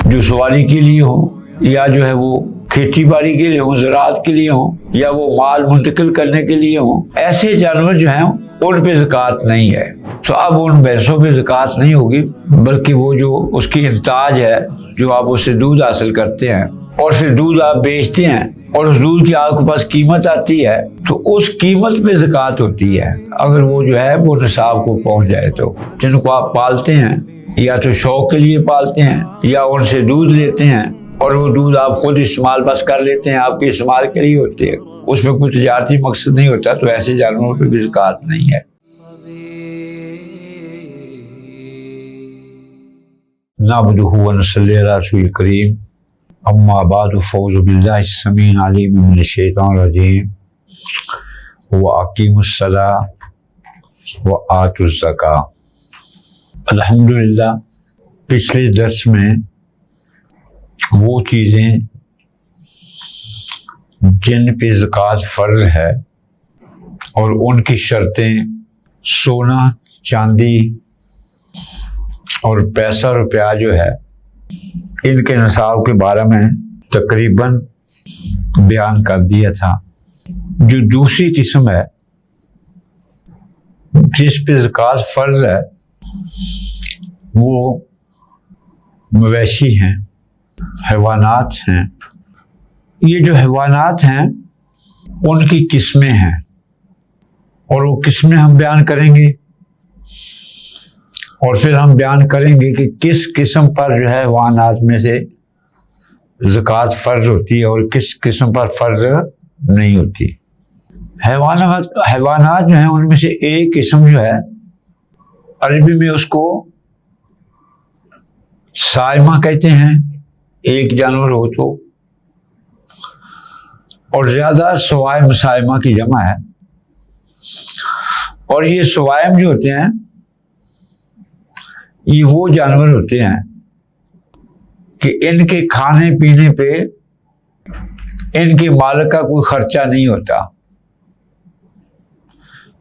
जो सवारी के लिए हो या जो है वो खेती बाड़ी के लिए हो, ज़राअत के लिए हो, या वो माल मुंतकिल करने के लिए हो, ऐसे जानवर जो हैं उन पे ज़कात नहीं है। तो अब उन भैंसों पे ज़कात नहीं होगी, बल्कि वो जो उसकी इंताज है, जो आप उससे दूध हासिल करते हैं और फिर दूध आप बेचते हैं और उस दूध की आपके पास कीमत आती है, तो उस कीमत पे ज़कात होती है। अगर वो जो है वो निसाब को पहुंच जाए तो जिनको आप पालते हैं, या तो शौक के लिए पालते हैं या उनसे दूध लेते हैं और वो दूध आप खुद इस्तेमाल बस कर लेते हैं, आपके इस्तेमाल के लिए होते हैं, उसमें कोई तिजारती मकसद नहीं होता, तो ऐसे जानवरों पर भी ज़कात नहीं है। नअब्दुहु व नसल्ली अला रसूलिल करीम, अम्मा बादु, फ़ऊज़ु बिल्लाहि समीउल अलीम मिनश शैतानिर रजीम, व अकीमुस्सलाह व आतुज़ ज़काह। अल्हम्दुलिल्लाह, पिछले दर्स में वो चीज़ें जिन पे ज़कात फ़र्ज़ है और उनकी शर्तें सोना, चांदी और पैसा रुपया जो है, इनके निसाब के बारे में तकरीबन बयान कर दिया था। जो दूसरी किस्म है जिस पे ज़कात फ़र्ज़ है वो मवेशी हैं, हैवानात हैं। ये जो हैवानात हैं उनकी किस्में हैं और वो किस्में हम बयान करेंगे और फिर हम बयान करेंगे कि किस किस्म पर जो है हैवानात में से ज़कात फ़र्ज होती है और किस किस्म पर फ़र्ज नहीं होती। हैवानात जो हैं उनमें से एक किस्म जो है, अरबी में उसको साइमा कहते हैं, एक जानवर हो तो, और ज्यादा सवाइम साइमा की जमा है। और ये सवाइम जो होते हैं ये वो जानवर होते हैं कि इनके खाने पीने पे इनके मालिक का कोई खर्चा नहीं होता।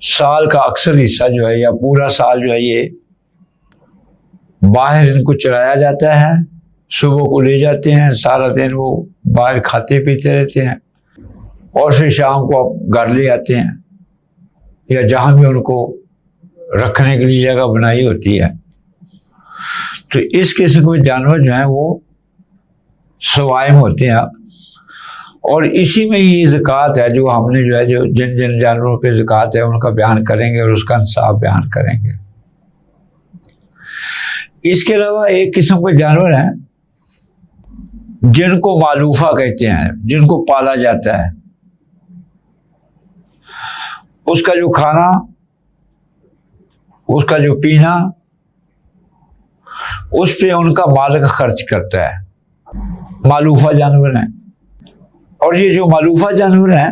साल का अक्सर हिस्सा जो है या पूरा साल जो है ये बाहर इनको चलाया जाता है, सुबह को ले जाते हैं, सारा दिन वो बाहर खाते पीते रहते हैं और फिर शाम को आप घर ले आते हैं या जहां भी उनको रखने के लिए जगह बनाई होती है। तो इस किस्म के जानवर जो हैं वो सवाइम होते हैं। और इसी में ही ज़कात है जो हमने जो है जो जिन जिन जानवरों पे ज़कात है उनका बयान करेंगे और उसका इंसाफ बयान करेंगे। इसके अलावा एक किस्म के जानवर हैं जिनको मालूफा कहते हैं, जिनको पाला जाता है। उसका जो खाना, उसका जो पीना, उस पे उनका मालिक खर्च करता है। मालूफा जानवर हैं। और ये जो मालूफा जानवर हैं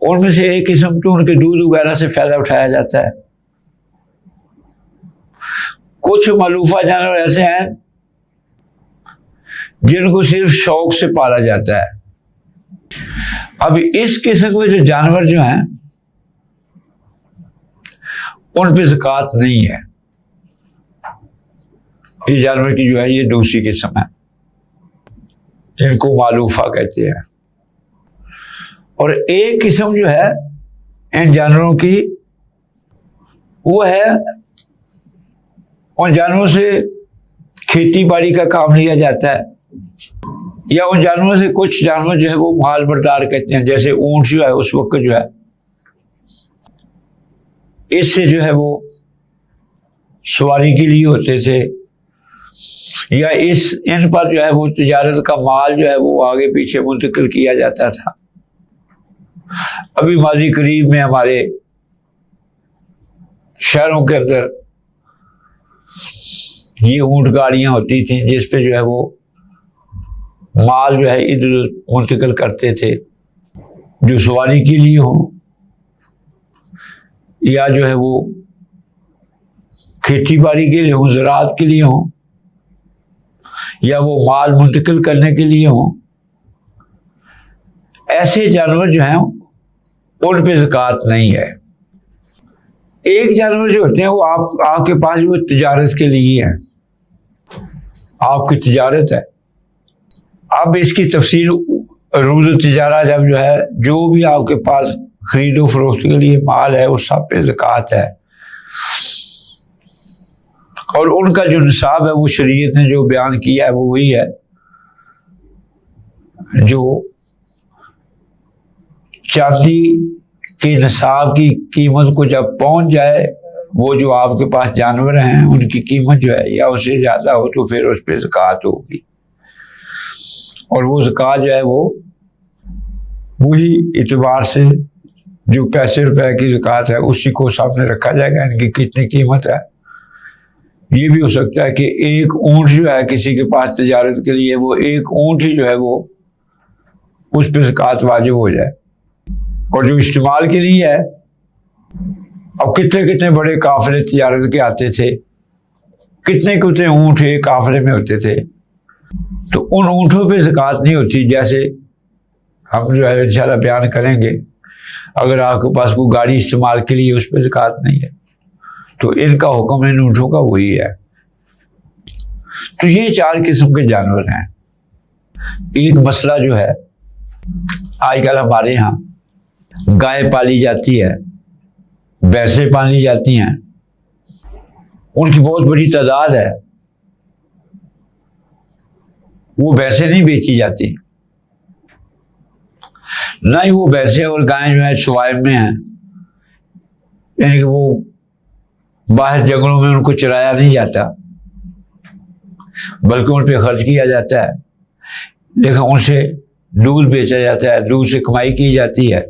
उनमें से एक किस्म तो उनके दूध वगैरह से फायदा उठाया जाता है। कुछ मालूफा जानवर ऐसे हैं जिनको सिर्फ शौक से पाला जाता है। अब इस किस्म के जो जानवर जो हैं उन पे ज़कात नहीं है। ये जानवर की जो है ये दूसरी किस्म है, इनको मालूफा कहते हैं। और एक किस्म जो है इन जानवरों की वो है, उन जानवरों से खेती बाड़ी का काम लिया जाता है, या उन जानवरों से कुछ जानवर जो है वो माल बरदार कहते हैं। जैसे ऊंट जो है उस वक्त जो है इससे जो है वो सवारी के लिए होते थे, या इन पर जो है वो तिजारत का माल जो है वो आगे पीछे मुंतकिल किया जाता था। अभी माजी करीब में हमारे शहरों के अंदर ये ऊंट गाड़ियां होती थी जिस पे जो है वो माल जो है इधर मुंतकिल करते थे, जो सवारी के लिए हो या जो है वो खेती बाड़ी के लिए हो, ज़राअत के लिए हो, या वो माल मुंतकिल करने के लिए हो। ऐसे जानवर जो हैं उन पे ज़कात नहीं है। एक जानवर जो होते हैं वो आपके पास वो तिजारत के लिए हैं, आपकी तिजारत है। अब इसकी तफसील रूज़ तिजारा जब जो है, जो भी आपके पास खरीदो फरोख्त के लिए माल है उस सब पे ज़कात है। और उनका जो निसाब है वो शरीयत ने जो बयान किया है वो वही है जो चांदी के निसाब की कीमत को जब पहुंच जाए, वो जो आपके पास जानवर हैं उनकी कीमत जो है या उससे ज़्यादा हो तो फिर उस पर ज़कात होगी। और वो ज़कात जो है वो वही इतबार से जो पैसे रुपए की ज़कात है उसी को सामने रखा जाएगा, इनकी कितनी कीमत है। ये भी हो सकता है कि एक ऊँट जो है किसी के पास तिजारत के लिए, वो एक ऊँट ही जो है वो उस पर ज़कात वाजिब हो जाए। और जो इस्तेमाल के लिए है, अब कितने कितने बड़े काफिले तिजारत के आते थे, कितने कितने ऊँट एक काफिले में होते थे, तो उन ऊँटों पे ज़कात नहीं होती। जैसे हम जो है इंशाल्लाह बयान करेंगे, अगर आपके पास कोई गाड़ी इस्तेमाल के लिए उस पर ज़कात नहीं है तो इनका हुक्म इन ऊँटों का वही है। तो ये 4 किस्म के जानवर हैं। एक मसला जो है, आजकल हमारे यहाँ गाय पाली जाती है, भैंसें पाली जाती हैं, उनकी बहुत बड़ी तादाद है, वो भैंसें नहीं बेची जाती, ना ही वो भैंसें और गायें जो है स्वाइब में हैं, यानी कि वो बाहर जंगलों में उनको चराया नहीं जाता, बल्कि उन पर खर्च किया जाता है, लेकिन उनसे दूध बेचा जाता है, दूध से कमाई की जाती है।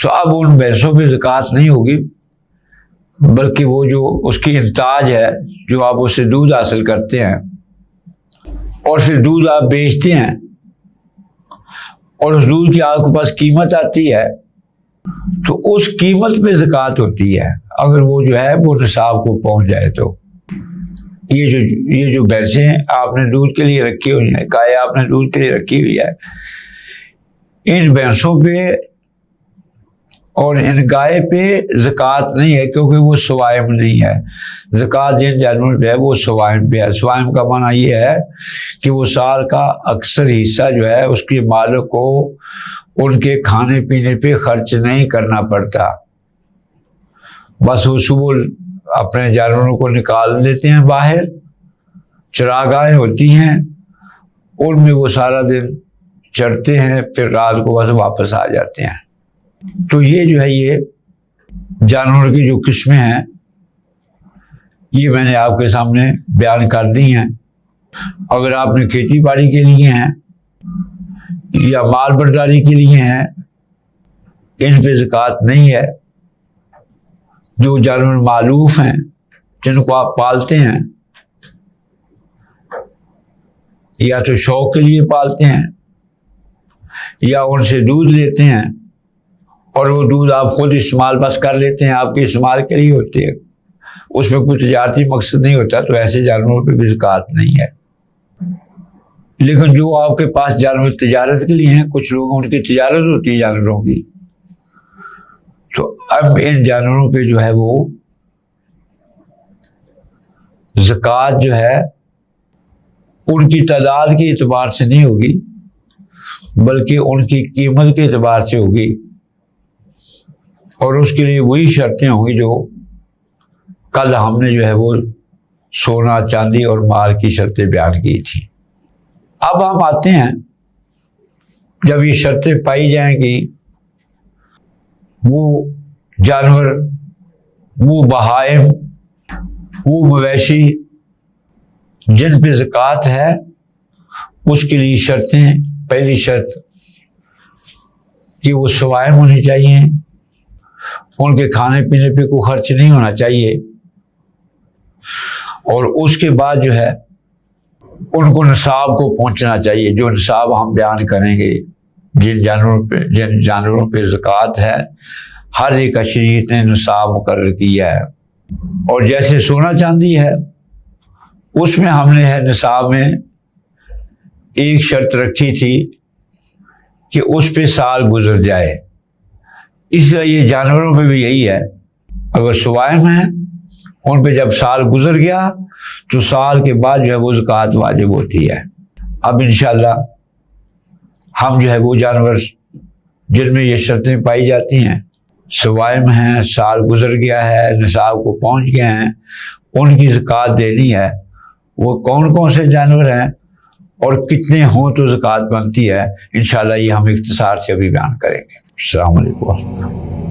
तो अब उन भैंसों पे ज़कात नहीं होगी, बल्कि वो जो उसकी इंताज है, जो आप उससे दूध हासिल करते हैं और फिर दूध आप बेचते हैं और उस दूध की आपके पास कीमत आती है, तो उस कीमत पे ज़कात होती है, अगर वो जो है वो निसाब को पहुंच जाए। तो ये जो भैंसें आपने दूध के लिए रखी हुई है, गाय आपने दूध के लिए रखी हुई है, इन भैंसों पे और इन गाय पे ज़कात नहीं है, क्योंकि वो सवाइम नहीं है। ज़कात जिन जानवर पे है वो सवाइम पे है। सवाइम का माना ये है कि वो साल का अक्सर हिस्सा जो है उसके मालिक को उनके खाने पीने पे खर्च नहीं करना पड़ता, बस वो सुबह अपने जानवरों को निकाल देते हैं बाहर, चरागाहें होती हैं उनमें वो सारा दिन चरते हैं, फिर रात को बस वापस आ जाते हैं। तो ये जो है ये जानवर की जो किस्में हैं ये मैंने आपके सामने बयान कर दी हैं। अगर आपने खेती बाड़ी के लिए हैं या माल बर्दारी के लिए हैं, इन पे ज़कात नहीं है। जो जानवर मालूफ हैं, जिनको आप पालते हैं या तो शौक के लिए पालते हैं या उनसे दूध लेते हैं और वो दूध आप खुद इस्तेमाल बस कर लेते हैं, आपके इस्तेमाल के लिए होते हैं, उसमें कुछ तजारती मकसद नहीं होता, तो ऐसे जानवरों पे भी ज़कात नहीं है। लेकिन जो आपके पास जानवर तिजारत के लिए हैं, कुछ लोग उनकी तिजारत होती है जानवरों की, तो अब इन जानवरों पे जो है वो ज़कात जो है उनकी तादाद के एतबार से नहीं होगी, बल्कि उनकी कीमत के एतबार से होगी। और उसके लिए वही शर्तें होंगी जो कल हमने जो है वो सोना चांदी और माल की शर्तें बयान की थी। अब हम आते हैं, जब ये शर्तें पाई जाएंगी, वो जानवर, वो बहाइम, वो मवेशी जिन पे ज़कात है, उसके लिए शर्तें। पहली शर्त कि वो सवाइम होनी चाहिए, उनके खाने पीने पे कोई खर्च नहीं होना चाहिए, और उसके बाद जो है उनको निसाब को पहुंचना चाहिए, जो निसाब हम बयान करेंगे। जिन जानवरों पे ज़कात है, हर एक शरीयत ने निसाब मुकर्रर किया है। और जैसे सोना चांदी है, उसमें हमने है निसाब में एक शर्त रखी थी कि उस पे साल गुजर जाए। इसलिए ये जानवरों पे भी यही है, अगर सवाइम है उन पे जब साल गुजर गया तो साल के बाद जो है वो ज़कात वाजिब होती है। अब इंशाल्लाह हम जो है वो जानवर जिनमें ये शर्तें पाई जाती हैं, सवाइम हैं, साल गुजर गया है, निसाब को पहुंच गए हैं, उनकी ज़कात देनी है। वो कौन कौन से जानवर हैं और कितने हों तो ज़कात बनती है, इंशाल्लाह ये हम इख्तिसार से अभी बयान करेंगे। अस्सलाम वालेकुम।